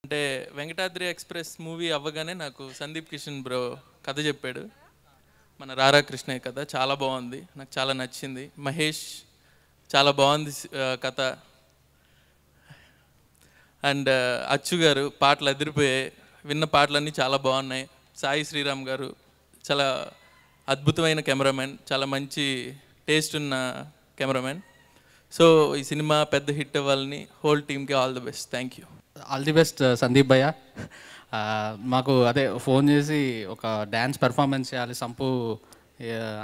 అంటే Venkatadri express movie అవ్వగానే నాకు సందీప్ కిషన్ బ్రో కథ చెప్పాడు. మన రారా కృష్ణయ్య కథ చాలా బాగుంది, నాకు చాలా నచ్చింది. మహేష్ చాలా బాగుంది కథ. అండ్ అచ్చు గారు పాటలు అదిరిపోయాయి, విన్న పాటలన్నీ చాలా బాగున్నాయి. సాయి శ్రీరామ్ గారు చాలా అద్భుతమైన కెమెరామెన్, చాలా మంచి టేస్ట్ ఉన్న కెమెరామెన్. సో ఈ సినిమా పెద్ద హిట్ అవ్వాలని హోల్ టీమ్కి all the best. Thank you. All the best Sandeep భయ్య. మాకు అదే ఫోన్ చేసి ఒక డ్యాన్స్ పెర్ఫార్మెన్స్ చేయాలి సంపు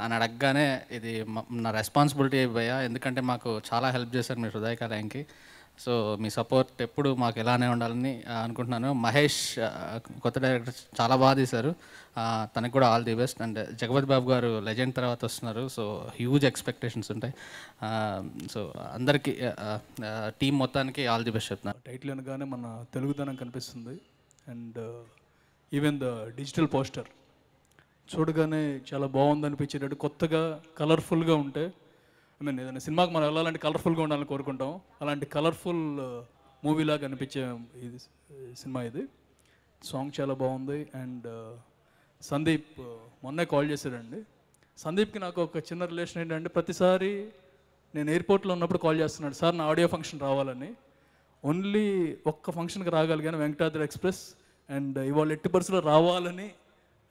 అని అడగగానే ఇది నా రెస్పాన్సిబిలిటీ భయ్య, ఎందుకంటే మాకు చాలా హెల్ప్ చేశారు మీ హృదయ కళాంకి. సో మీ సపోర్ట్ ఎప్పుడు మాకు ఎలానే ఉండాలని అనుకుంటున్నాను. మహేష్ కొత్త డైరెక్టర్ చాలా బాగా తీశారు, తనకు కూడా all the best. And Jagapati Babu garu legend తర్వాత వస్తున్నారు, సో హ్యూజ్ ఎక్స్పెక్టేషన్స్ ఉంటాయి. సో అందరికీ టీం మొత్తానికి ఆల్ ది బెస్ట్ చెప్తున్నాను. టైటిల్ అనగానే మన తెలుగుదనం కనిపిస్తుంది. And even the digital poster చూడగానే చాలా బాగుంది అనిపించేటట్టు, కొత్తగా కలర్ఫుల్గా ఉంటే, ఐ మీన్ ఏదైనా సినిమాకి మనం వెళ్ళాలంటే కలర్ఫుల్గా ఉండాలని కోరుకుంటాం. అలాంటి కలర్ఫుల్ మూవీలాగా అనిపించే ఇది సినిమా ఇది. సాంగ్ చాలా బాగుంది. అండ్ సందీప్ మొన్నే కాల్ చేశాడండి. సందీప్కి నాకు ఒక చిన్న రిలేషన్ ఏంటంటే, ప్రతిసారి నేను ఎయిర్పోర్ట్లో ఉన్నప్పుడు కాల్ చేస్తున్నాడు, సార్ నా ఆడియో ఫంక్షన్ రావాలని. ఓన్లీ ఒక్క ఫంక్షన్కి రాగలిగాను, వెంకటాద్రి ఎక్స్ప్రెస్. అండ్ ఇవాళ ఎట్టి పరిస్థితుల్లో రావాలని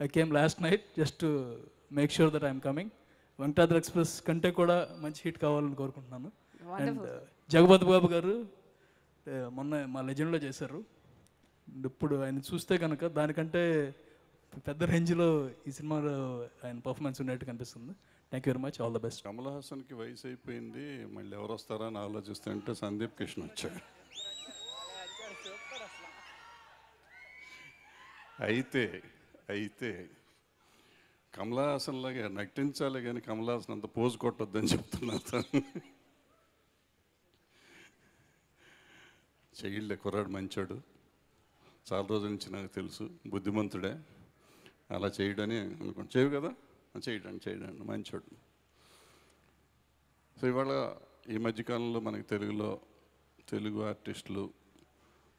I came last night just to make sure that I'm coming. Venkatadri express కంటే కూడా మంచి హిట్ కావాలని కోరుకుంటున్నాను. అండ్ జగపతి బాబు గారు మొన్న మా లెజెండ్లో చేశారు. ఇప్పుడు ఆయన చూస్తే కనుక దానికంటే పెద్ద రేంజ్లో ఈ సినిమాలో ఆయన పర్ఫార్మెన్స్ ఉన్నట్టు కనిపిస్తుంది. Thank you very much, all the best. Kamal హాసన్కి వయసు అయిపోయింది, మళ్ళీ ఎవరు వస్తారా అని ఆలోచిస్తుంటే సందీప్ కిషన్ వచ్చాడు. అయితే కమల్ హాసన్ లాగా నటించాలి కానీ కమల్ హాసన్ అంత పోజు కొట్టొద్దని చెప్తున్నా. చెయ్యిళ్ళే కుర్రాడు మంచోడు, చాలా రోజుల నుంచి నాకు తెలుసు, బుద్ధిమంతుడే. అలా చేయడని అనుకోండి, చేయవు కదా, చేయడండి మంచోడు. సో ఇవాళ ఈ మధ్యకాలంలో మనకి తెలుగు ఆర్టిస్టులు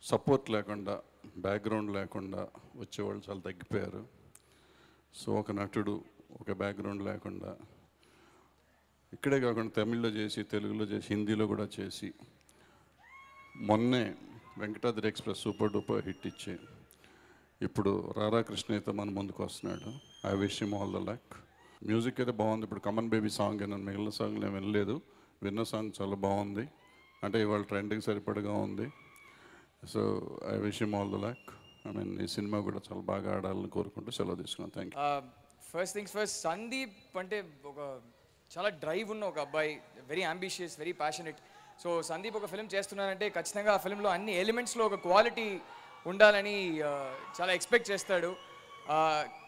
సపోర్ట్ లేకుండా, బ్యాక్గ్రౌండ్ లేకుండా వచ్చేవాళ్ళు చాలా తగ్గిపోయారు. సో ఒక నటుడు ఒక బ్యాక్గ్రౌండ్ లేకుండా, ఇక్కడే కాకుండా తమిళ్లో చేసి, తెలుగులో చేసి, హిందీలో కూడా చేసి, మొన్నే Venkatadri express super duper hit ఇచ్చి ఇప్పుడు రారా కృష్ణయ్యతో మన ముందుకు వస్తున్నాడు. I wish him all the luck. Music అయితే బాగుంది. ఇప్పుడు కమన్ బేబీ సాంగ్ నేను మిగిలిన సాంగ్ నేను వినలేదు, విన్న సాంగ్ చాలా బాగుంది. అంటే ఇవాళ ట్రెండ్కి సరిపడగా ఉంది. So I wish him all the luck. I mean ఈ సినిమా కూడా చాలా బాగా ఆడాలని కోరుకుంటూ సెలవు తీసుకున్నాను. Thank you. First things first, Sandeep అంటే ఒక చాలా డ్రైవ్ ఉన్న ఒక అబ్బాయి, very ambitious, very passionate. So Sandeep ఒక ఫిల్మ్ చేస్తున్నానంటే ఖచ్చితంగా ఆ ఫిల్మ్లో అన్ని ఎలిమెంట్స్లో ఒక క్వాలిటీ ఉండాలని చాలా ఎక్స్పెక్ట్ చేస్తాడు,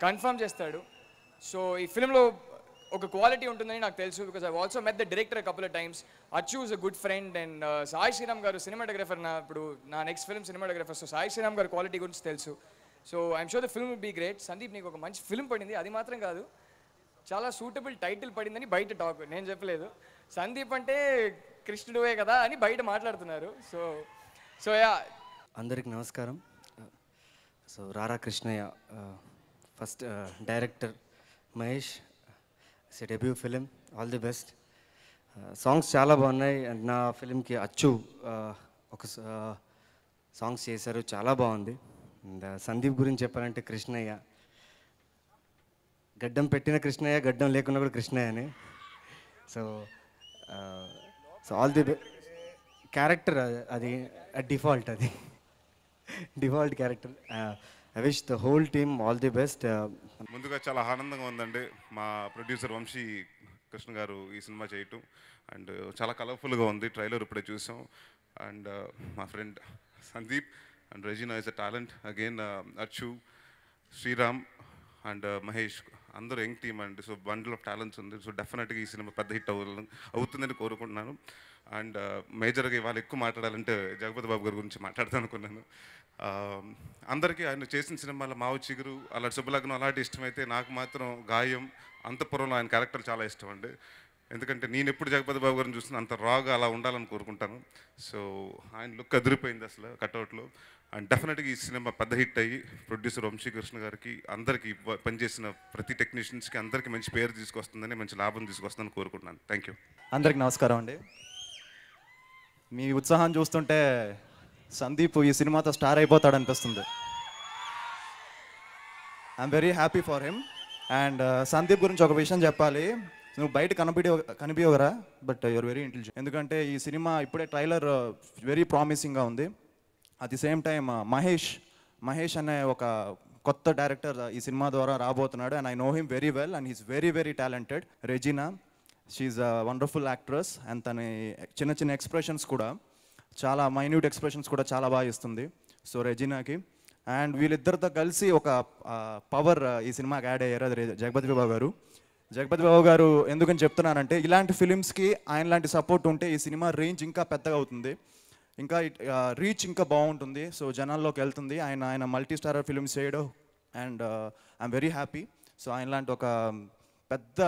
కన్ఫర్మ్ చేస్తాడు. సో ఈ ఫిల్మ్లో ఒక క్వాలిటీ ఉంటుందని నాకు తెలుసు, because I also met the director couple of times. Achu is a good friend. And Sai Sriram garu cinematographer, ఇప్పుడు నా next film cinematographer. So Sai Sriram garu quality గురించి తెలుసు. So I'm sure the film will be great. Sandeep నీకు ఒక మంచి ఫిల్మ్ పడింది, అది మాత్రం కాదు, చాలా సూటబుల్ టైటిల్ పడిందని బయట టాక్, నేను చెప్పలేదు. సందీప్ అంటే కృష్ణుడువే కదా అని బయట మాట్లాడుతున్నారు. సో యా, అందరికి నమస్కారం. So Rara Krishnayya first director, Mahesh it's a debut film, all the best. Songs చాలా బాగున్నాయి. అండ్ నా ఫిలింకి అచ్చు ఒక సాంగ్స్ చేశారు, చాలా బాగుంది. అండ్ సందీప్ గురించి చెప్పాలంటే కృష్ణయ్య, గడ్డం పెట్టిన కృష్ణయ్య, గడ్డం లేకున్నా కూడా కృష్ణయ్యనే. సో ఆల్ ది క్యారెక్టర్ అది డిఫాల్ట్, అది default character. I wish the whole team all the best. ముందుగా చాలా ఆనందంగా ఉందండి మా ప్రొడ్యూసర్ వంశీ కృష్ణ గారు ఈ సినిమా చేయటం. అండ్ చాలా కలర్ఫుల్గా ఉంది, ట్రైలర్ ఇప్పుడే చూసాం. అండ్ మా friend Sandeep and Regina is a talent again. అచ్చు, శ్రీరామ్ అండ్ మహేష్ అందరూ యంగ్ టీమ్ అండి. సో బండిల్ ఆఫ్ టాలెంట్స్ ఉంది. సో డెఫినెట్గా ఈ సినిమా పెద్ద హిట్ అవుతుందని కోరుకుంటున్నాను. అండ్ మేజర్గా ఇవాళ ఎక్కువ మాట్లాడాలంటే జగపతి బాబు గారి గురించి మాట్లాడతాను అనుకున్నాను. అందరికీ ఆయన చేసిన సినిమాలో మావు చిగురు, అలాంటి శుభలగ్నం అలాంటి ఇష్టమైతే, నాకు మాత్రం గాయం, అంతఃపురంలో ఆయన క్యారెక్టర్ చాలా ఇష్టం అండి. ఎందుకంటే నేను ఎప్పుడు జగపతి బాబు గారిని చూస్తున్నా అంత రాగా అలా ఉండాలని కోరుకుంటాను. సో ఆయన లుక్ అదిరిపోయింది అసలు కట్అవుట్లో. అండ్ డెఫినెట్గా ఈ సినిమా పెద్ద హిట్ అయ్యి ప్రొడ్యూసర్ వంశీకృష్ణ గారికి అందరికీ పనిచేసిన ప్రతి టెక్నీషియన్స్కి అందరికీ మంచి పేరు తీసుకొస్తుందని, మంచి లాభం తీసుకొస్తుందని కోరుకుంటున్నాను. Thank you. అందరికి నమస్కారం అండి. మీ ఉత్సాహం చూస్తుంటే సందీప్ ఈ సినిమాతో స్టార్ అయిపోతాడు అనిపిస్తుంది. I'm very happy for him. And Sandeep గురించి ఒక విషయం చెప్పాలి. నువ్వు బయట కనిపించగరా, బట్ యూఆర్ వెరీ ఇంటెలిజెంట్. ఎందుకంటే ఈ సినిమా ఇప్పుడే ట్రైలర్ వెరీ ప్రామిసింగ్గా ఉంది. At the same time Mahesh అనే ఒక కొత్త డైరెక్టర్ ఈ సినిమా ద్వారా రాబోతున్నాడు. And I know him very well and he's very very talented. Regina, she's a wonderful actress. And తన చిన్న చిన్న ఎక్స్ప్రెషన్స్ కూడా, చాలా మైన్యూట్ ఎక్స్ప్రెషన్స్ కూడా చాలా బాగా ఇస్తుంది. సో రెజినాకి అండ్ వీళ్ళిద్దరితో కలిసి ఒక పవర్ ఈ సినిమాకి యాడ్ అయ్యారు, అది జగపతి బాబు గారు. ఎందుకని చెప్తున్నానంటే ఇలాంటి ఫిలిమ్స్కి ఆయన లాంటి సపోర్ట్ ఉంటే ఈ సినిమా రేంజ్ ఇంకా పెద్దగా అవుతుంది, ఇంకా రీచ్ ఇంకా బాగుంటుంది. సో జనాల్లోకి వెళ్తుంది. ఆయన మల్టీ స్టారర్ ఫిలిమ్స్ చేయడం and I'm very happy. So ఆయన లాంటి ఒక పెద్ద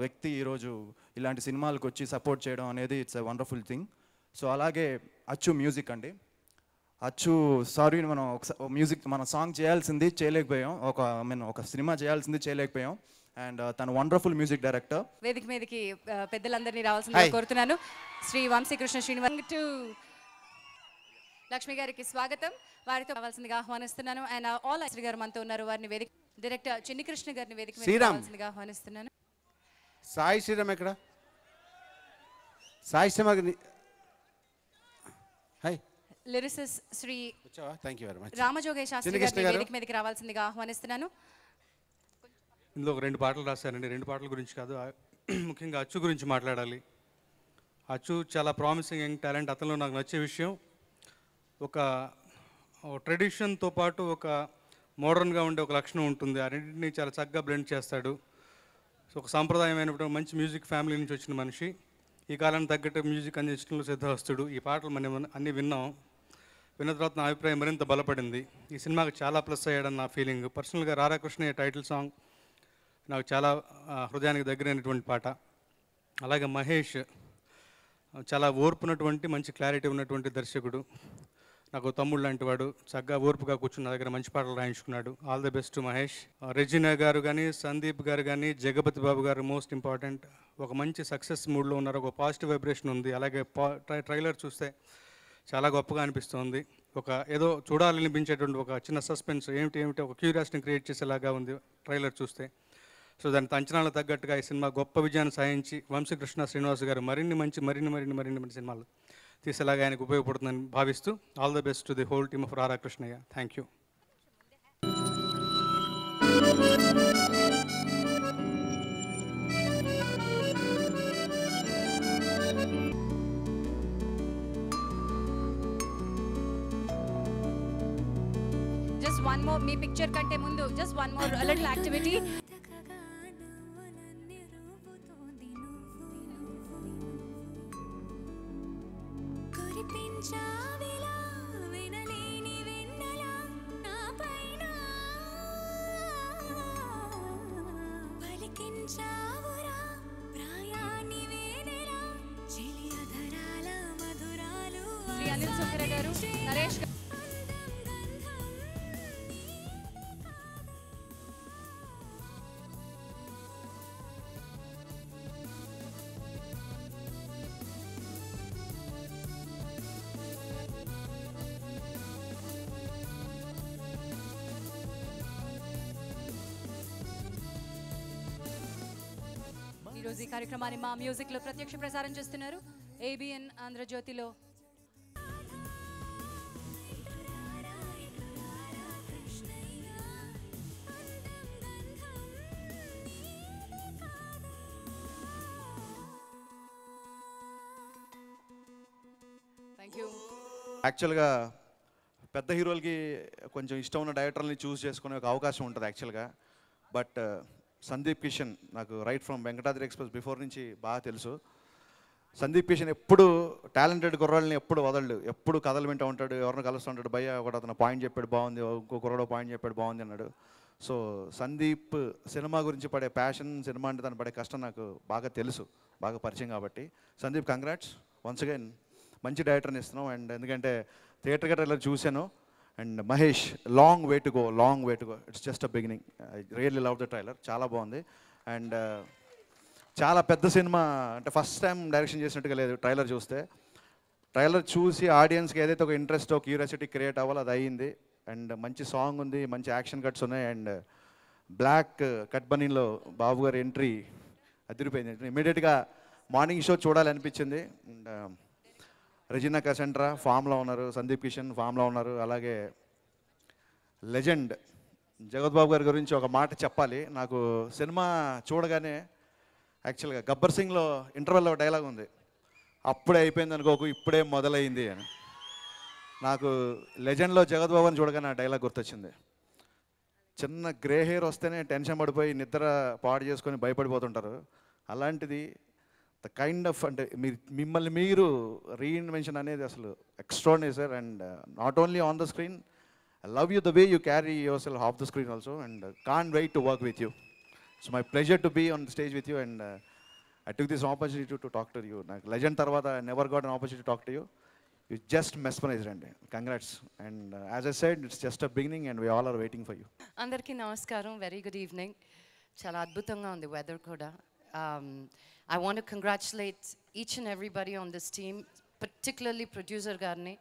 వ్యక్తి ఈరోజు ఇలాంటి సినిమాలకు వచ్చి సపోర్ట్ చేయడం అనేది it's a wonderful thing. So అలాగే అచ్చు మ్యూజిక్ అండి. అచ్చు సారీ, మనం మ్యూజిక్ మన సాంగ్ చేయాల్సింది చేయలేకపోయాం, ఒక సినిమా చేయాల్సింది చేయలేకపోయాం. అండ్ తను వండర్ఫుల్ మ్యూజిక్ డైరెక్టర్. వేదిక మీదకి పెద్దలందరినీ రావాల్సిందిగా కోరుతున్నాను. శ్రీ వంశీకృష్ణ శ్రీనివాస్ లక్ష్మి గారికి స్వాగతం, వారితో రావాల్సిందిగా ఆహ్వానిస్తున్నాను. అండ్ ఆల్ శ్రీ గారు మనతో ఉన్నారు, వారిని వేదిక డైరెక్టర్ చిన్ని కృష్ణ గారిని వేదిక మీద రావాల్సిందిగా ఆహ్వానిస్తున్నాను. సాయి శ్రీరామ్ ఎక్కడ? Sai Sriram hi lyricist Sri thank you very much Ramajogayya Sastry గారిని వేదిక మీదకి రావాల్సిందిగా ఆహ్వానిస్తున్నాను. ఇందులో ఒక 2 పాటలు రాశానండి. 2 పాటల గురించి కాదు, ముఖ్యంగా అచ్చు గురించి మాట్లాడాలి. అచ్చు చాలా ప్రామిసింగ్ యంగ్ టాలెంట్. అతనిలో నాకు నచ్చే విషయం, ఒక ట్రెడిషన్తో పాటు ఒక మోడర్న్గా ఉండే ఒక లక్షణం ఉంటుంది. ఆ రెండింటిని చాలా చక్కగా బ్లెండ్ చేస్తాడు. సో ఒక సాంప్రదాయమైనటువంటి మంచి మ్యూజిక్ ఫ్యామిలీ నుంచి వచ్చిన మనిషి, ఈ కాలానికి తగ్గట్టు మ్యూజిక్ అందించడంలో సిద్ధహస్తుడు. ఈ పాటలు మనం అన్నీ విన్న తర్వాత నా అభిప్రాయం మరింత బలపడింది. ఈ సినిమాకి చాలా ప్లస్ అయ్యాడని నా ఫీలింగ్. పర్సనల్గా రాధాకృష్ణయ్య టైటిల్ సాంగ్ నాకు చాలా హృదయానికి దగ్గరైనటువంటి పాట. అలాగే మహేష్ చాలా ఓర్పునటువంటి మంచి క్లారిటీ ఉన్నటువంటి దర్శకుడు. నాకు తమ్ముడు లాంటి వాడు, చక్కగా ఓర్పుగా కూర్చున్న దగ్గర మంచి పాటలు రాయించుకున్నాడు. All the best Mahesh. Regina garu కానీ, సందీప్ గారు కానీ, జగపతి బాబు గారు మోస్ట్ ఇంపార్టెంట్. ఒక మంచి సక్సెస్ మూడ్లో ఉన్నారు, ఒక పాజిటివ్ వైబ్రేషన్ ఉంది. అలాగే ట్రైలర్ చూస్తే చాలా గొప్పగా అనిపిస్తుంది. ఒక ఏదో చూడాలనిపించేటువంటి ఒక చిన్న సస్పెన్స్, ఏమిటి ఒక క్యూరియాసిటీని క్రియేట్ చేసేలాగా ఉంది ట్రైలర్ చూస్తే. సో దాని అంచనాలకు తగ్గట్టుగా ఈ సినిమా గొప్ప విజయాన్ని సాధించి వంశీకృష్ణ శ్రీనివాస్ గారు మరిన్ని మంచి సినిమాలు తీసేలాగా ఆయనకు ఉపయోగపడుతుందని భావిస్తూ all the best to the whole team of Radhakrishnaiah. Thank you. Just one more, మీ పిక్చర్ కంటే ముందు just one more little activity. Shri Anil Sukhara garu, Naresh గారు. ఈరోజు ఈ కార్యక్రమాన్ని మా మ్యూజిక్లో ప్రత్యక్ష ప్రసారం చేస్తున్నారు ఏబిఎన్ ఆంధ్రజ్యోతిలో. Thank you. యాక్చువల్గా పెద్ద హీరోలకి కొంచెం ఇష్టం ఉన్న డైరెక్టర్ని చూస్ చేసుకునే ఒక అవకాశం ఉంటుంది యాక్చువల్గా. బట్ సందీప్ కిషన్ నాకు right from Venkatadri express before నుంచి బాగా తెలుసు. సందీప్ కిషన్ ఎప్పుడు టాలెంటెడ్ కుర్రాళ్ళని ఎప్పుడు వదలడు, ఎప్పుడు కథలు వింటూ ఉంటాడు, ఎవరిని కలుస్తూ ఉంటాడు. భయ్య ఒకటి అతను పాయింట్ చెప్పాడు బాగుంది, ఇంకో కుర్రాడో పాయింట్ చెప్పాడు బాగుంది అన్నాడు. సో సందీప్ సినిమా గురించి పడే ప్యాషన్, సినిమా అంటే తను పడే కష్టం నాకు బాగా తెలుసు, బాగా పరిచయం కాబట్టి. సందీప్ కంగ్రాట్స్ వన్స్ అగైన్, మంచి డైరెక్టర్ని ఇస్తున్నాం. అండ్ ఎందుకంటే థియేటర్ గట్రా చూశాను and Mahesh, long way to go, it's just a beginning. I really love the trailer, చాలా బాగుంది. అండ్ చాలా పెద్ద సినిమా, అంటే ఫస్ట్ టైం డైరెక్షన్ చేసినట్టుగా లేదు ట్రైలర్ చూస్తే. ట్రైలర్ చూసి ఆడియన్స్కి ఏదైతే ఒక ఇంట్రెస్ట్, ఒక క్యూరియాసిటీ క్రియేట్ అవ్వాలో అది అయ్యింది. అండ్ మంచి సాంగ్ ఉంది, మంచి యాక్షన్ కట్స్ ఉన్నాయి. అండ్ బ్లాక్ కట్ బనీలో బాబు గారి ఎంట్రీ అదిరిపోయింది. ఇమీడియట్గా మార్నింగ్ షో చూడాలనిపించింది. అండ్ రెజినా కసెంట్రా ఫామ్లో ఉన్నారు, సందీప్ కిషన్ ఫామ్లో ఉన్నారు. అలాగే లెజెండ్ జగత్ బాబు గారి గురించి ఒక మాట చెప్పాలి. నాకు సినిమా చూడగానే యాక్చువల్గా గబ్బర్ సింగ్లో ఇంటర్వెల్లో డైలాగ్ ఉంది, అప్పుడే అయిపోయింది అనుకోకు ఇప్పుడే మొదలైంది అని. నాకు లెజెండ్లో జగత్ బాబు అని చూడగానే ఆ డైలాగ్ గుర్తొచ్చింది. చిన్న గ్రే హెయిర్ వస్తేనే టెన్షన్ పడిపోయి నిద్ర పాడు చేసుకొని భయపడిపోతుంటారు. అలాంటిది ద కైండ్ ఆఫ్, అంటే మిమ్మల్ని మీరు రీఇన్వెన్షన్ అనేది అసలు extraordinary sir. And not only on the screen, I love you the way you carry yourself off the screen also, and can't wait to work with you. It's my pleasure to be on the stage with you, and I took this opportunity to talk to you. Legend tarvata I never got an opportunity to talk to you. You just mesmerized, and congrats. And as I said, it's just a beginning, and we all are waiting for you. Andarki namaskaram, very good evening. Chala adbhutanga undi weather kuda. I want to congratulate each and everybody on this team, particularly producer garni.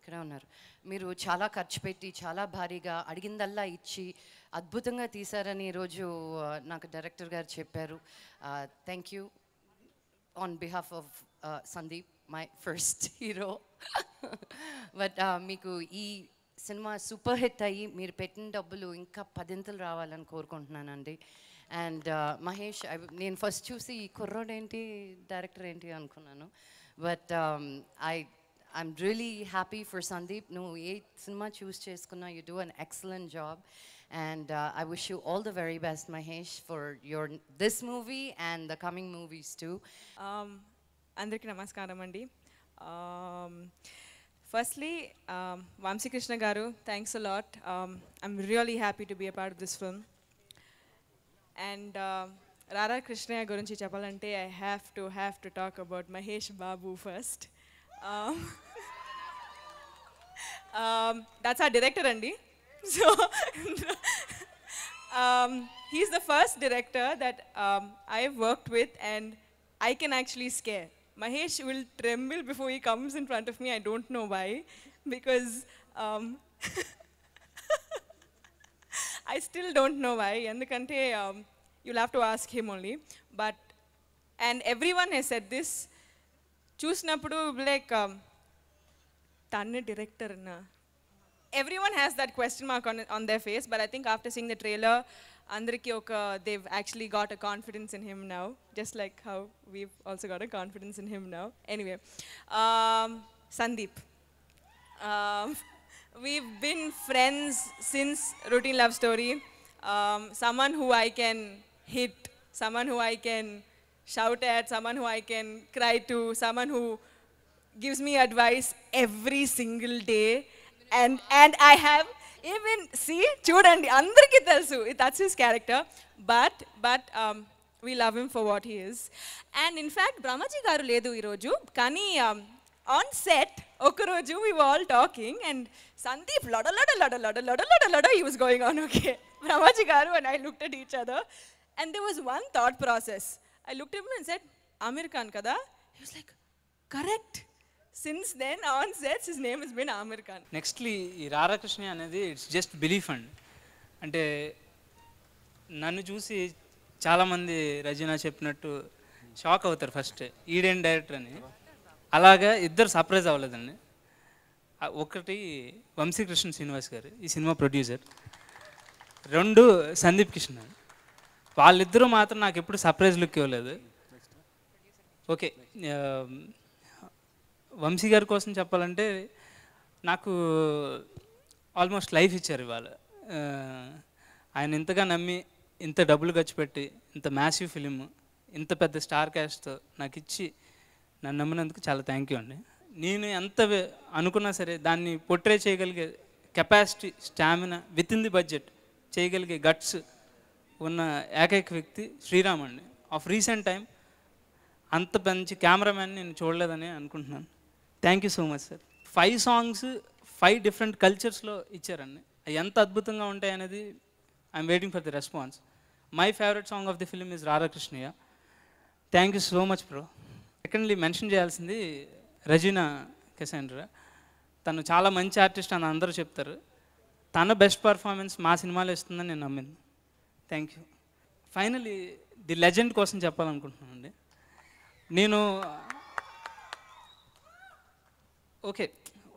ఇక్కడ ఉన్నారు. మీరు చాలా ఖర్చు పెట్టి చాలా భారీగా అడిగిందల్లా ఇచ్చి అద్భుతంగా తీశారని ఈరోజు నాకు డైరెక్టర్ గారు చెప్పారు. Thank you on behalf of Sandeep, my first hero. But మీకు ఈ సినిమా సూపర్ హిట్ అయ్యి మీరు పెట్టిన డబ్బులు ఇంకా 10 రావాలని కోరుకుంటున్నానండి. అండ్ మహేష్, నేను ఫస్ట్ చూసి ఈ కుర్రోడేంటి డైరెక్టర్ ఏంటి అనుకున్నాను. But I'm really happy for Sandeep. No, ye cinema choose cheskunna, you do an excellent job, and I wish you all the very best, Mahesh, for your this movie and the coming movies too. Andariki namaskaram andi. Firstly, Vamsi Krishna garu, thanks a lot. I'm really happy to be a part of this film. And Rara Krishna gurinchi cheppalante, I have to talk about Mahesh Babu first. That's our director, Andy. So he's the first director that I've worked with, and I can actually scare. Mahesh will tremble before he comes in front of me. I don't know why, because I still don't know why. Endukante you'll have to ask him only. But and everyone has said this. చూసినప్పుడు like తన్నే director అన్న, everyone has that question mark on their face, but I think after seeing the trailer, అందరికి ఒక they've actually got a confidence in him now, just like how we've also got a confidence in him now. Anyway, Sandeep, we've been friends since Routine Love Story. Someone who I can hit, someone who I can shout at, someone who I can cry to, someone who gives me advice every single day, and I have even, see, chudandi andariki telusu that's his character, but we love him for what he is. And in fact Brahmaji garu ledu ee roju, kani on set oka roju we were all talking, and Sandeep loda he was going on, okay, Brahmaji garu and I looked at each other, and there was one thought process. I looked at him and said, Amir Khan kada? He was like, correct. Since then, on sets, his name has been Amir Khan. Nextly, Rara Krishna anedi, it's just belief and ante nannu chusi chaala mandi Rajina cheppinattu shock avutaru first Eden director ani, అలాగా ఇద్దరు surprise అవ్వలేదండి. ఒకటి వంశీ కృష్ణ శ్రీనివాస్ గారు ఈ cinema producer, రెండు సందీప్ కిషన్. వాళ్ళిద్దరూ మాత్రం నాకు ఎప్పుడు సర్ప్రైజ్ లుక్ ఇవ్వలేదు. ఓకే, వంశీ గారి కోసం చెప్పాలంటే నాకు ఆల్మోస్ట్ లైఫ్ ఇచ్చారు ఇవాళ. ఆయన ఇంతగా నమ్మి ఇంత డబ్బులు ఖర్చు పెట్టి ఇంత మ్యాసివ్ ఫిలిం ఇంత పెద్ద స్టార్ క్యాస్ట్తో నాకు ఇచ్చి నన్ను నమ్మినందుకు చాలా థ్యాంక్ యూ అండి. నేను ఎంత అనుకున్నా సరే దాన్ని పోర్ట్రే చేయగలిగే capacity, stamina, with in the budget చేయగలిగే గట్స్ ఉన్న ఏకైక వ్యక్తి శ్రీరామ్ అండి. ఆఫ్ రీసెంట్ టైం అంత మంచి కెమెరామ్యాన్ నేను చూడలేదని అనుకుంటున్నాను. Thank you so much sir. 5 songs 5 different కల్చర్స్లో ఇచ్చారండి. అవి ఎంత అద్భుతంగా ఉంటాయి అనేది I'm waiting for the response. My favourite song of the film is Raara Krishnayya. Thank you so much bro. Secondly mention చేయాల్సింది రజీనా కెసాండ్రా. తను చాలా మంచి ఆర్టిస్ట్ అని అందరూ చెప్తారు. తన బెస్ట్ పర్ఫార్మెన్స్ మా సినిమాలో ఇస్తుందని నేను నమ్మింది. Thank you. Finally the legend కోసం చెప్పాలనుకుంటున్నానండి. నేను ఓకే,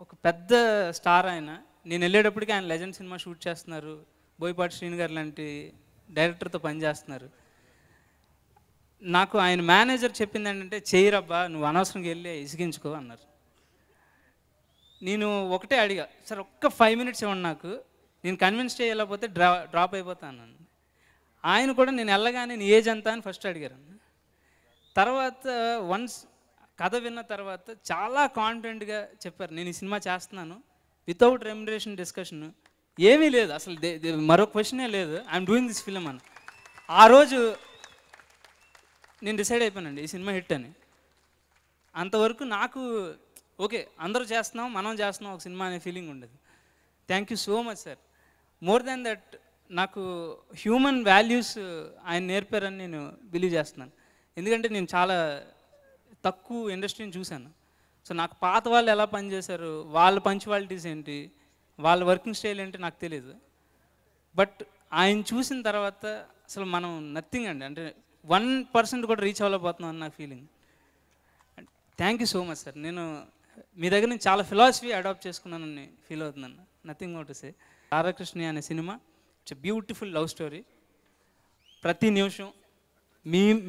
ఒక పెద్ద స్టార్ ఆయన. నేను వెళ్ళేటప్పటికి ఆయన లెజెండ్ సినిమా షూట్ చేస్తున్నారు, బోయపాటి శ్రీను గారు లాంటి డైరెక్టర్తో పనిచేస్తున్నారు. నాకు ఆయన మేనేజర్ చెప్పింది ఏంటంటే, చేయరబ్బా నువ్వు అనవసరంగా వెళ్ళి ఇసిగించుకో అన్నారు. నేను ఒకటే అడిగా, సార్ ఒక్క 5 మినిట్స్ ఇవ్వండి నాకు, నేను కన్విన్స్ చేయలేకపోతే డ్రాప్ అయిపోతాను. ఆయన కూడా నేను వెళ్ళగానే నీ ఏజ్ ఎంత అని ఫస్ట్ అడిగారు. తర్వాత వన్స్ కథ విన్న తర్వాత చాలా కాన్ఫిడెంట్గా చెప్పారు, నేను ఈ సినిమా చేస్తున్నాను వితౌట్ రెమ్యునరేషన్ డిస్కషన్, ఏమీ లేదు అసలు, మరో క్వశ్చనే లేదు, ఐఎమ్ డూయింగ్ దిస్ ఫిలిం అని. ఆ రోజు నేను డిసైడ్ అయిపోయానండి ఈ సినిమా హిట్ అని. అంతవరకు నాకు ఓకే అందరూ చేస్తున్నాం మనం చేస్తున్నాం ఒక సినిమా అనే ఫీలింగ్ ఉండేది. Thank you so much sir. More than that నాకు హ్యూమన్ వాల్యూస్ ఆయన నేర్పారని నేను బిలీవ్ చేస్తున్నాను. ఎందుకంటే నేను చాలా తక్కువ ఇండస్ట్రీని చూశాను. సో నాకు పాత వాళ్ళు ఎలా పనిచేశారు, వాళ్ళ పంచువాలిటీస్ ఏంటి, వాళ్ళ వర్కింగ్ స్టైల్ ఏంటి నాకు తెలియదు. బట్ ఆయన చూసిన తర్వాత అసలు మనం నథింగ్ అండి, అంటే 1% కూడా రీచ్ అవ్వలేకపోతున్నాం అని నాకు feeling. Thank you so much sir. నేను మీ దగ్గర నుంచి చాలా ఫిలాసఫీ అడాప్ట్ చేసుకున్నానని ఫీల్ అవుతున్నాను. Nothing more to say. Radhakrishna అనే cinema it's beautiful love story. ప్రతి నిమిషం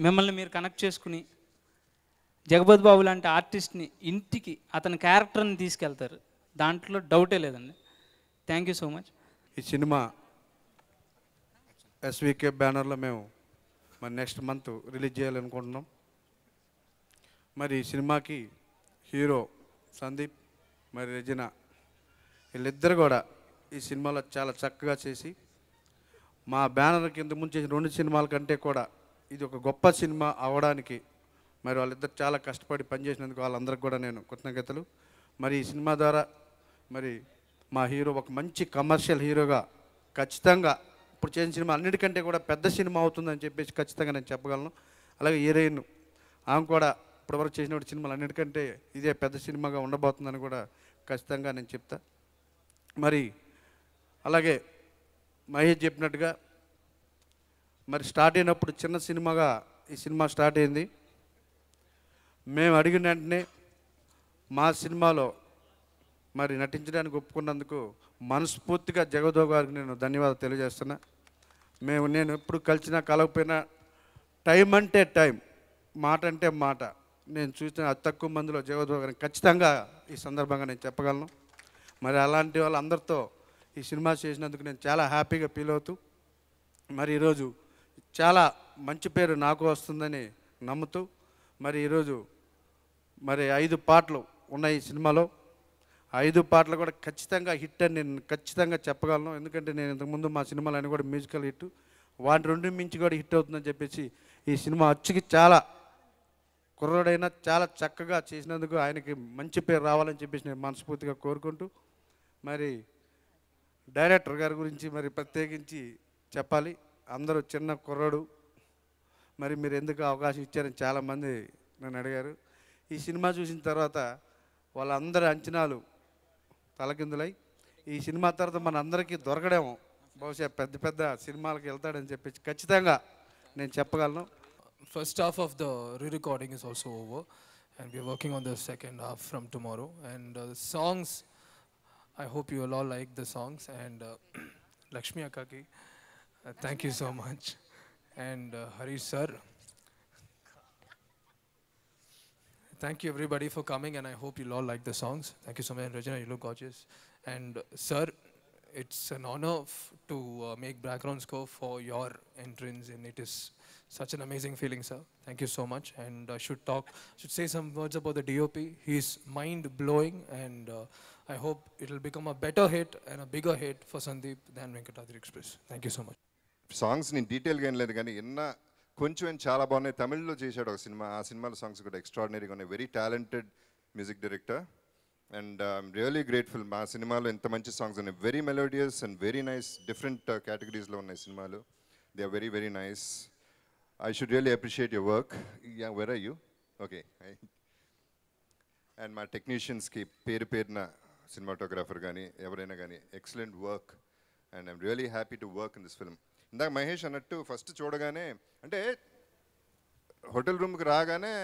మిమ్మల్ని మీరు కనెక్ట్ చేసుకుని జగపతి బాబు లాంటి ఆర్టిస్ట్ని ఇంటికి అతని క్యారెక్టర్ని తీసుకెళ్తారు, దాంట్లో డౌటే లేదండి. Thank you so much. ఈ సినిమా ఎస్వికే బ్యానర్లో మేము మరి నెక్స్ట్ మంత్ రిలీజ్ చేయాలనుకుంటున్నాం. మరి ఈ సినిమాకి హీరో సందీప్ మరి రెజినా వీళ్ళిద్దరు కూడా ఈ సినిమాలో చాలా చక్కగా చేసి మా బ్యానర్ కింద ముందు చేసిన 2 సినిమాల కంటే కూడా ఇది ఒక గొప్ప సినిమా అవడానికి మరి వాళ్ళిద్దరు చాలా కష్టపడి పనిచేసినందుకు వాళ్ళందరికీ కూడా నేను కృతజ్ఞతలు. మరి ఈ సినిమా ద్వారా మరి మా హీరో ఒక మంచి కమర్షియల్ హీరోగా ఖచ్చితంగా ఇప్పుడు చేసిన సినిమా అన్నిటికంటే కూడా పెద్ద సినిమా అవుతుందని చెప్పేసి ఖచ్చితంగా నేను చెప్పగలను. అలాగే హీరోయిన్ ఆమె కూడా ఇప్పటివరకు చేసిన సినిమాలు అన్నిటికంటే ఇదే పెద్ద సినిమాగా ఉండబోతుందని కూడా ఖచ్చితంగా నేను చెప్తా. మరి అలాగే మహేష్ చెప్పినట్టుగా మరి స్టార్ట్ అయినప్పుడు చిన్న సినిమాగా ఈ సినిమా స్టార్ట్ అయింది. మేము అడిగిన వెంటనే మా సినిమాలో మరి నటించడానికి ఒప్పుకున్నందుకు మనస్ఫూర్తిగా జగదో గారికి నేను ధన్యవాదాలు తెలియజేస్తున్నా. నేను ఎప్పుడు కలిసినా కలవకపోయినా టైం అంటే టైం, మాట అంటే మాట, నేను చూసిన అతి తక్కువ మందిలో జగదో గారిని ఖచ్చితంగా ఈ సందర్భంగా నేను చెప్పగలను. మరి అలాంటి వాళ్ళందరితో ఈ సినిమా చేసినందుకు నేను చాలా హ్యాపీగా ఫీల్ అవుతూ మరి ఈరోజు చాలా మంచి పేరు నాకు వస్తుందని నమ్ముతూ మరి ఈరోజు మరి 5 పాటలు ఉన్నాయి ఈ సినిమాలో. 5 పాటలు కూడా ఖచ్చితంగా హిట్ అని నేను ఖచ్చితంగా చెప్పగలను. ఎందుకంటే నేను ఇంతకుముందు మా సినిమాలు అన్నీ కూడా మ్యూజికల్ హిట్, వాటి 2 మించి కూడా హిట్ అవుతుందని చెప్పేసి ఈ సినిమా అచ్చుకి చాలా కుర్రోడైనా చాలా చక్కగా చేసినందుకు ఆయనకి మంచి పేరు రావాలని చెప్పేసి నేను మనస్ఫూర్తిగా కోరుకుంటూ మరి డైరెక్టర్ గారి గురించి మరి ప్రత్యేకించి చెప్పాలి. అందరూ చిన్న కుర్రోడు, మరి మీరు ఎందుకు అవకాశం ఇచ్చారని చాలామంది నన్ను అడిగారు. ఈ సినిమా చూసిన తర్వాత వాళ్ళందరి అంచనాలు తలకిందులై ఈ సినిమా తర్వాత మన అందరికీ దొరకడేమో, బహుశా పెద్ద పెద్ద సినిమాలకు వెళ్తాడని చెప్పేసి ఖచ్చితంగా నేను చెప్పగలను. First half of the re-recording is also over and we are working on the second half from tomorrow, and the songs, I hope you will all like the songs, and Lakshmi Akaki, thank you so much, and Harish sir, thank you everybody for coming, and I hope you'll all like the songs. Thank you so much. And Regina, you look gorgeous, and sir, it's an honor to make background score for your entrance, and it is such an amazing feeling, sir. Thank you so much. And I should say some words about the DOP. He's mind-blowing, and I hope it will become a better hit and a bigger hit for Sandeep than Venkatadri Express. Thank you so much. Songs నేను డీటెయిల్గా ఏం లేదు కానీ కొంచెం చాలా బాగున్నాయి. తమిళ్లో చేశాడు ఒక సినిమా, ఆ సినిమాలో సాంగ్స్ కూడా ఎక్స్ట్రాడినరీగా ఉన్నాయి. Very talented music director. And I'm really grateful. మా సినిమాలో ఇంత మంచి సాంగ్స్ ఉన్నాయి. Very melodious and very nice. Different కేటగిరీస్లో ఉన్నాయి సినిమాలు. They are very very nice. I should really appreciate your work. Yeah, where are you? Okay. And my technicians ki పేరున cinematographer గానీ ఎవరైనా కానీ excellent work and I'm really happy to work in this film. ఇందాక మహేష్ అన్నట్టు first చూడగానే అంటే hotel రూమ్కి రాగానే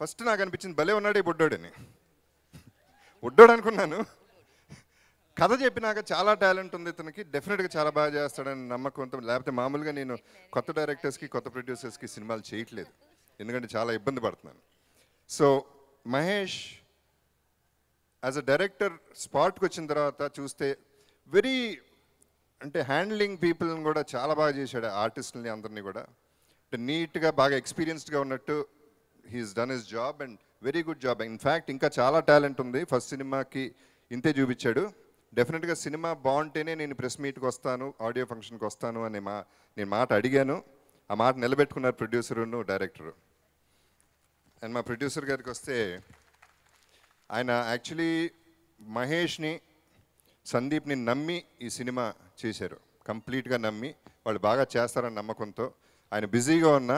ఫస్ట్ నాకు అనిపించింది భలే ఉన్నాడు ఈ బుడ్డోడని. బుడ్డోడు అనుకున్నాను. కథ చెప్పినాక చాలా టాలెంట్ ఉంది ఇతనికి, డెఫినెట్గా చాలా బాగా చేస్తాడని నమ్మకంతో. లేకపోతే మామూలుగా నేను కొత్త డైరెక్టర్స్కి కొత్త ప్రొడ్యూసర్స్కి సినిమాలు చేయట్లేదు, ఎందుకంటే చాలా ఇబ్బంది పడుతున్నాను. So Mahesh as a director స్పాట్కి వచ్చిన తర్వాత చూస్తే వెరీ అంటే హ్యాండ్లింగ్ పీపుల్ని కూడా చాలా బాగా చేశాడు. ఆర్టిస్టులని అందరినీ కూడా అంటే నీట్గా బాగా ఎక్స్పీరియన్స్డ్గా ఉన్నట్టు he's done his job and very good job. In fact ఇంకా చాలా టాలెంట్ ఉంది. ఫస్ట్ సినిమాకి ఇంతే చూపించాడు. డెఫినెట్గా సినిమా బాగుంటేనే నేను ప్రెస్ మీట్కి వస్తాను, ఆడియో ఫంక్షన్కి వస్తాను అనే నేను మాట అడిగాను. ఆ మాట నిలబెట్టుకున్నారు ప్రొడ్యూసరును డైరెక్టరు. అండ్ మా ప్రొడ్యూసర్ గారికి వస్తే ఆయన యాక్చువల్లీ మహేష్ని సందీప్ని నమ్మి ఈ సినిమా చేశారు. కంప్లీట్గా నమ్మి వాళ్ళు బాగా చేస్తారని నమ్మకంతో ఆయన బిజీగా ఉన్న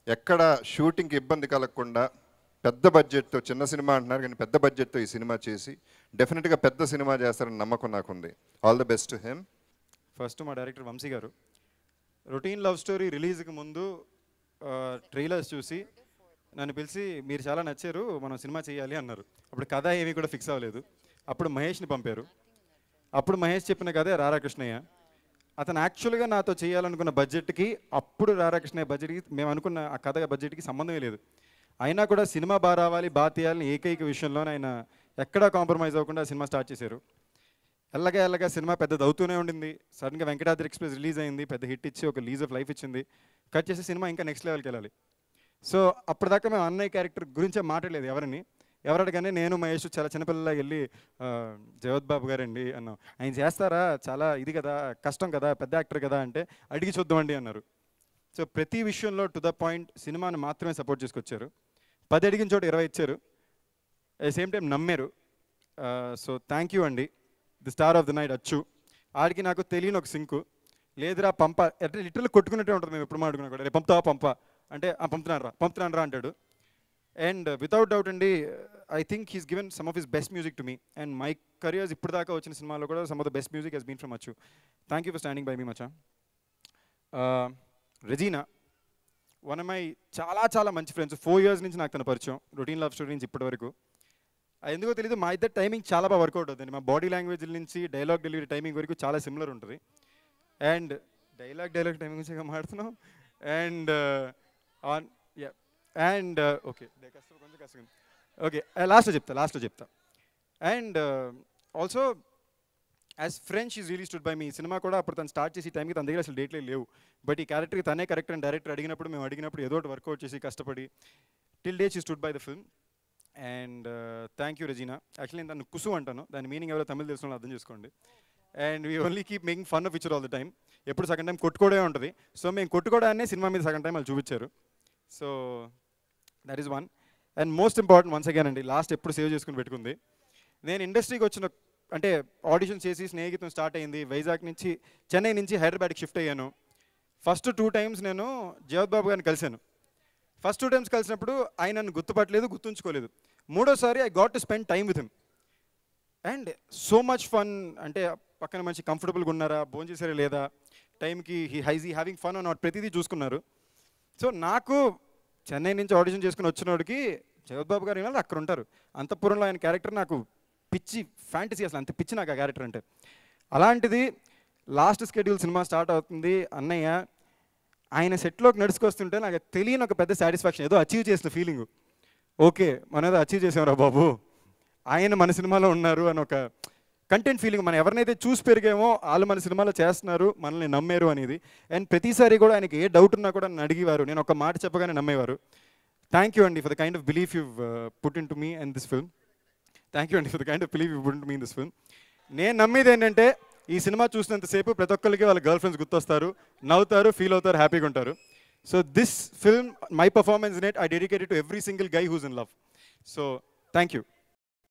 ఎక్కడ షూటింగ్కి ఇబ్బంది కలగకుండా పెద్ద బడ్జెట్తో, చిన్న సినిమా అంటున్నారు కానీ పెద్ద బడ్జెట్తో ఈ సినిమా చేసి డెఫినెట్గా పెద్ద సినిమా చేస్తారని నమ్మకం నాకుంది. All the best to him. First మా డైరెక్టర్ వంశీ గారు రొటీన్ లవ్ స్టోరీ రిలీజ్కి ముందు ట్రైలర్స్ చూసి నన్ను పిలిచి మీరు చాలా నచ్చారు, మనం సినిమా చేయాలి అన్నారు. అప్పుడు కథ ఏమీ కూడా ఫిక్స్ అవ్వలేదు. అప్పుడు మహేష్ని పంపారు. అప్పుడు మహేష్ చెప్పిన కథే రారాకృష్ణయ్య. అతను యాక్చువల్గా నాతో చేయాలనుకున్న బడ్జెట్కి, అప్పుడు రారాకృష్ణయ్య బడ్జెట్కి, మేము అనుకున్న ఆ కథ బడ్జెట్కి సంబంధమే లేదు. అయినా కూడా సినిమా బాగా రావాలి, బాగా తీయాలని ఏకైక విషయంలోనే ఆయన ఎక్కడా కాంప్రమైజ్ అవ్వకుండా సినిమా స్టార్ట్ చేశారు. ఎల్లగా సినిమా పెద్దది అవుతూనే ఉండింది. సడన్గా వెంకటాద్రి ఎక్స్ప్రెస్ రిలీజ్ అయింది, పెద్ద హిట్ ఇచ్చి ఒక లీజ్ ఆఫ్ లైఫ్ ఇచ్చింది. కట్ చేసి సినిమా ఇంకా నెక్స్ట్ లెవెల్కి వెళ్ళాలి. సో అప్పటిదాకా మేము అన్నయ్య క్యారెక్టర్ గురించే మాట్లాడలేదు ఎవరడగానే నేను మహేష్ చాలా చిన్నపిల్లలా వెళ్ళి జగత్ బాబు గారండి అన్నాం. ఆయన చేస్తారా, చాలా ఇది కదా, కష్టం కదా, పెద్ద యాక్టర్ కదా అంటే అడిగి చూద్దామండి అన్నారు. సో ప్రతి విషయంలో టు ద పాయింట్ సినిమాను మాత్రమే సపోర్ట్ చేసుకొచ్చారు. 10 అడిగిన చోట 20 ఇచ్చారు. అట్ ద సేమ్ టైం నమ్మారు. సో థ్యాంక్ యూ అండి. The star of the night అచ్చు. ఆడికి నాకు తెలియని ఒక సింకు లేదురా పంప, అంటే లిటరల్ కొట్టుకున్నట్టే ఉంటుంది. మేము ఎప్పుడు మాట్లాడుకున్నా కూడా రేపు పంపా అంటే పంపుతున్నాను రా అంటాడు. అండ్ వితౌట్ డౌట్ అండి I think he's given some of his best music to me and my careers ఇప్పుడు దాకా వచ్చిన సినిమాలో కూడా some of the best music he's been from Achu. Thank you for standing by me మచా. Regina one of my చాలా మంచి friends. 4 years నుంచి నాకు తన పరిచయం, రొటీన్ లవ్ స్టోరీ నుంచి ఇప్పటి వరకు. ఎందుకో తెలీదు, మా ఇద్దరు టైమింగ్ చాలా బాగా వర్కౌట్ అవుతుంది. మా బాడీ లాంగ్వేజ్ నుంచి డైలాగ్ డెలివరీ టైమింగ్ వరకు చాలా సిమిలర్ ఉంటుంది. అండ్ డైలాగ్ టైమింగ్ నుంచి మాట్లాడుతున్నాం. అండ్ అండ్ ఓకే కొంచెం కష్టం. ఓకే లాస్ట్లో చెప్తా. And also as friend she's really stood by me. Cinema కూడా అప్పుడు తను స్టార్ట్ చేసి టైంకి తన దగ్గర అసలు డేట్లే లేవు. బట్ ఈ క్యారెక్టర్కి తనే కరెక్ట్ అని డైరెక్టర్ అడిగినప్పుడు ఏదో ఒకటి వర్కౌట్ చేసి కష్టపడి till day she stood by the film. And thank you Regina. Actually నేను దాన్ని కుసు అంటాను, దాని మీనింగ్ ఎవరో తమిళ తెలుసు అర్థం చేసుకోండి. And we only keep making fun of each all the time. ఎప్పుడు సగం టైం కొట్టుకోవడమే ఉంటుంది. సో మేము కొట్టుకోవడాన్నే సినిమా మీద సగం టైం వాళ్ళు చూపించారు. So that is one. And most important once again అండి, లాస్ట్ ఎప్పుడు సేవ్ చేసుకుని పెట్టుకుంది. నేను ఇండస్ట్రీకి వచ్చిన అంటే ఆడిషన్ చేసి స్నేహితం స్టార్ట్ అయింది. వైజాగ్ నుంచి చెన్నై నుంచి హైదరాబాద్కి షిఫ్ట్ అయ్యాను. ఫస్ట్ 2 times నేను జగత్ బాబు గారిని కలిశాను. ఫస్ట్ 2 times కలిసినప్పుడు ఆయన నన్ను గుర్తుంచుకోలేదు. మూడోసారి I got to spend time with him. And so much fun. అంటే పక్కన మంచి కంఫర్టబుల్గా ఉన్నారా, భోజనం చేసారా లేదా, టైంకి హీ హ్యావింగ్ ఫన్ నాట్, ప్రతిదీ చూసుకున్నారు. సో నాకు చెన్నై నుంచి ఆడిషన్ చేసుకుని వచ్చినోడికి జగత్ బాబు గారు ఏమన్నా అక్కడ ఉంటారు. అంతఃపురంలో ఆయన క్యారెక్టర్ నాకు పిచ్చి ఫ్యాంటసీ, అసలు అంత పిచ్చి నాకు ఆ క్యారెక్టర్ అంటే. అలాంటిది లాస్ట్ స్కెడ్యూల్ సినిమా స్టార్ట్ అవుతుంది. అన్నయ్య ఆయన సెట్లోకి నడుచుకొస్తుంటే నాకు తెలియని ఒక పెద్ద సాటిస్ఫాక్షన్, ఏదో అచీవ్ చేసిన ఫీలింగ్. ఓకే మనం ఏదో అచీవ్ చేసాంరా బాబు, ఆయన మన సినిమాలో ఉన్నారు అని ఒక కంటెంట్ ఫీలింగ్. మనం ఎవరినైతే చూసి పెరిగామో వాళ్ళు మన సినిమాలో చేస్తున్నారు, మనల్ని నమ్మారు అనేది. అండ్ ప్రతిసారి కూడా ఆయనకి ఏ డౌట్ ఉన్నా కూడా నన్ను అడిగేవారు. నేను ఒక మాట చెప్పగానే నమ్మేవారు. థ్యాంక్ యూ అండి for the kind of belief you put in to me and this film. Thank you అండి for the kind of belief you put in to me in this film. నేను నమ్మేది ఏంటంటే ఈ సినిమా చూసినంతసేపు ప్రతి ఒక్కరికి వాళ్ళ girl friends గుర్తొస్తారు, నవ్వుతారు, feel అవుతారు, హ్యాపీగా ఉంటారు. So this film, my performance in it, I dedicated to every single guy who's in love. So thank you.